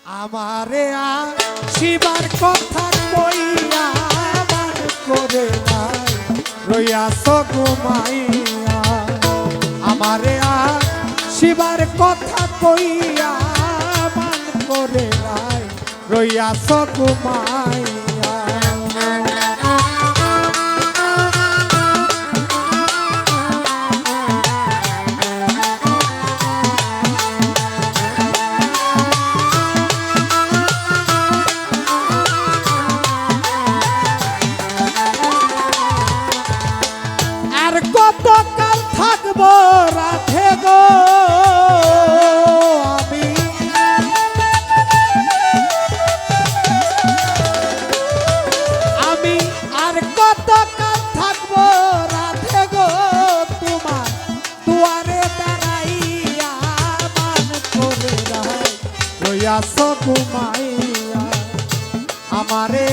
আমারে শিবার কথা কইয়া মান করে নাই রইয়াছ ঘুমাইয়া। আমারে শিবার কথা কইয়া মান করে নাই রইয়াছ ঘুমাইয়া। কতকাল থাকবো রাধে গো আমি আর কতকাল থাকবো রাধে গো তোমার দুয়ারে দাঁড়াইয়া মান করে রইয়াছ ঘুমাইয়া। আমারে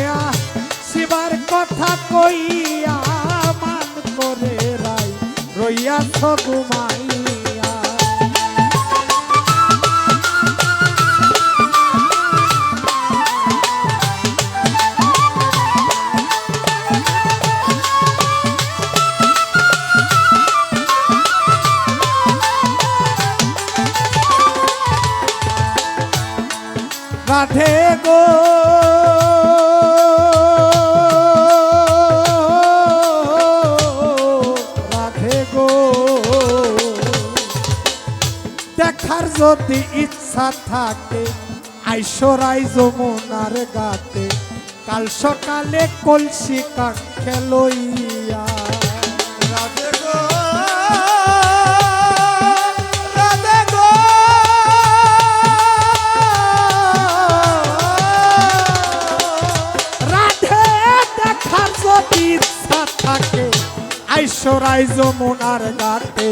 শিবার কথা কইয়া মান করে রইয়াছ ঘুমাইয়া। রাধে গো দেখার যদি ইচ্ছা থাকে আইসরাই যমুনার গাতে কাল সকালে কলসি কাঠে লইয়া। রাধে গো রাধে গো রাধে দেখার যদি ইচ্ছা থাকে আইসরাই যমুনার গাতে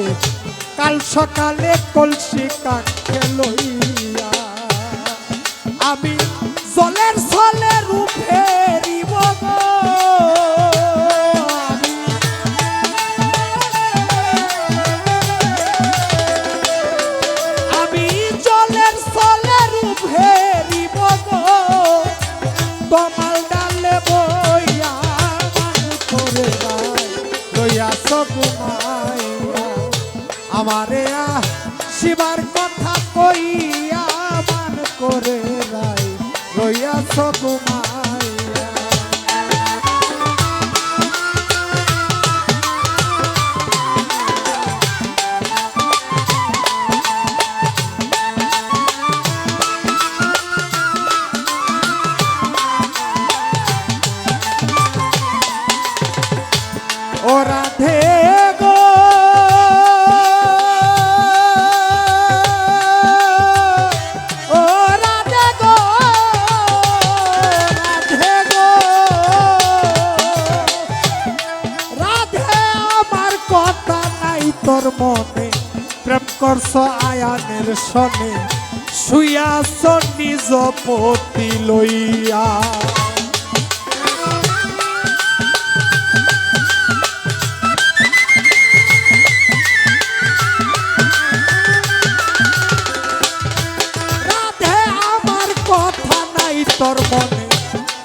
কাল সকালে কলসি কাঠে লইয়া। আমি জলের ছলে রূপেরিব গো আমি জলের ছলে রূপেরিব গো তমাল ডালে বইয়া মান করে রইয়াছ ঘুমাইয়া। আমারে শিবার কথা কইয়া মান করে রাই রইয়াছ ঘুমাইয়া। ও রাধে গো তোর মনে প্রেম করছ আয়ানের সনে শুইয়াছ নিজ পতি লইয়া। রাধে আমার কথা নাই তোর মনে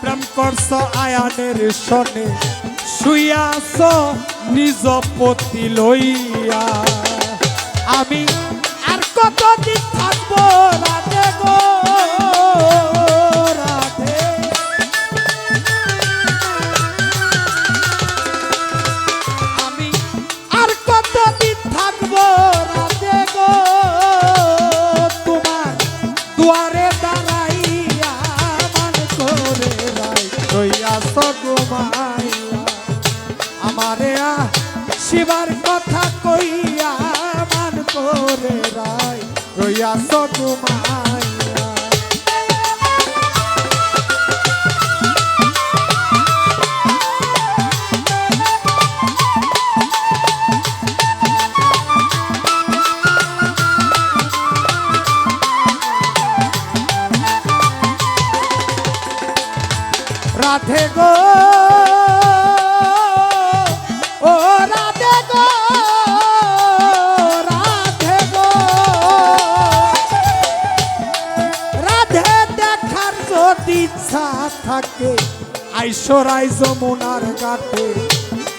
প্রেম করছ আয়ানের সনে শুইয়াছ নিজ পতি লইয়া। আমি আর কতদিন থাকবো রাধে গো রাধে আমি আর কতদিন থাকবো রাধে গো তোমার দুয়ারে দাঁড়াইয়া মান করে রইয়াছ ঘুমাইয়া। আমারে শিবার কথা কইয়া মান করে রাই রইয়াছ ঘুমাইয়া। রাধে গো ও রাধে গো রাধে গো রাধে যদি ইচ্ছা থাকে আইসরাই যমুনার ঘাটে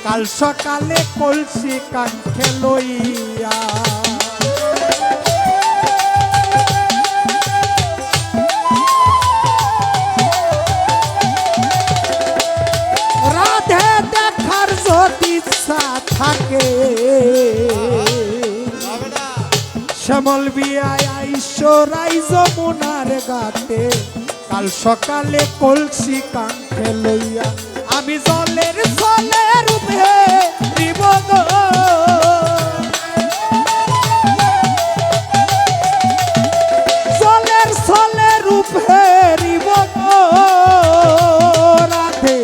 কাল সকালে কলসি কাঙ্খে লইয়া রাধে দেখার যদি ইচ্ছা থাকে শ্যামল বিয়ায় আইসরাই যমুনার ঘাটে কাল সকালে কলসি কাঙ্খে লইয়া আমি জলের ছলে রূপে দিব গো জলের ছলে রূপে দিব গো রাধে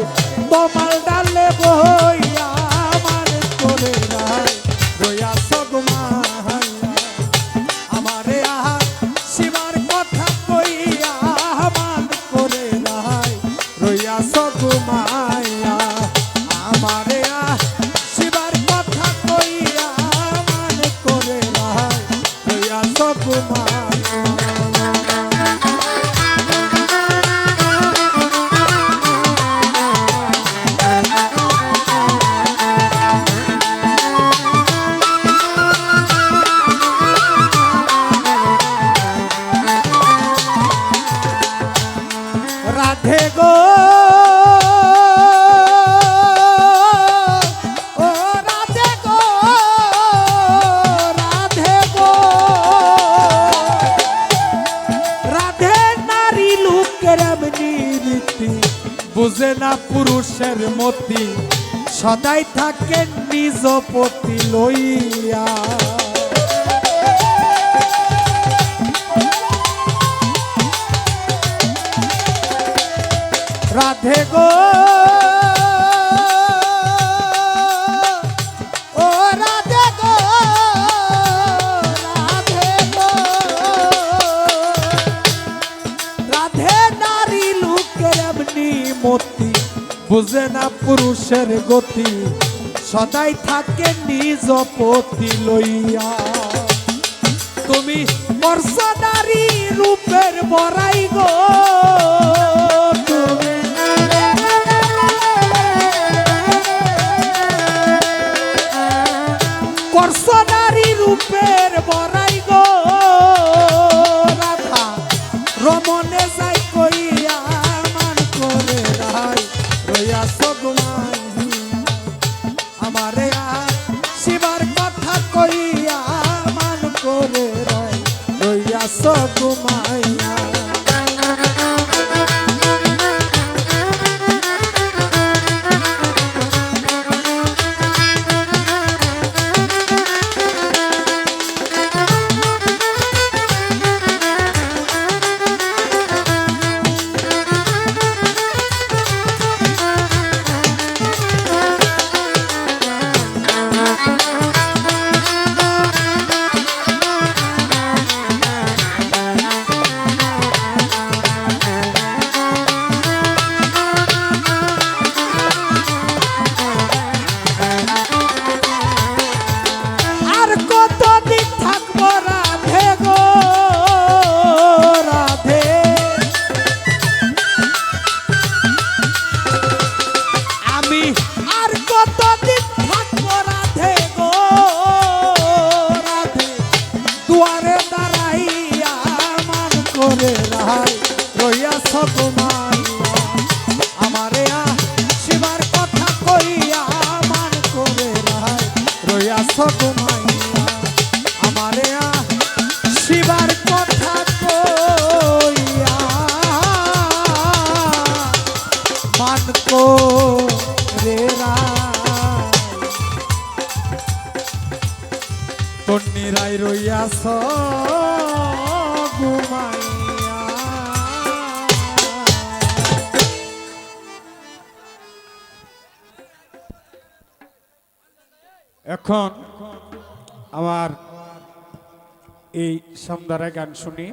তোমার ডালে বইয়া আমার করে নাই রইয়া সগমা আমারে আহা শিবার কথা কইয়া মান করে নাই রইয়া সগমায়া আমারে আহ শিবার কথা কইয়া মান করে নাই রইয়া সগমায়া রাধে গো ও রাধে গো রাধে গো রাধে নারী লোকের এমনি রীতি বুঝে না পুরুষের মতি সদাই থাকে নিজ পতি লইয়া রাধে গো ও রাধে গো রাধে গো রাধে নারী লোকের এমনি মতি বুঝে না পুরুষের গতি সদাই থাকে নিজ পতি লইয়া তুমি বর্ষ নারী রূপের বড়াই গো নারী রূপের বড়াই গো রাধা রমনে যাই কইয়া মান করে রাই রইয়া সগমাই আমারে শিবার কথা কইয়া মান করে রাই রইয়া সগমাইয়া দুয়ারে দাঁড়াইয়া মান করে রাই রইয়া সগমাইয়া আমারে শিবার কথা কইয়া মান করে রাই রইয়া সগমাইয়া আমারে শিবার কথা কইয়া মান করে রাই তন্নিরাই রইয়াছ ঘুমাইয়া। এখন আমার এই সন্ধ্যার গান শুনি।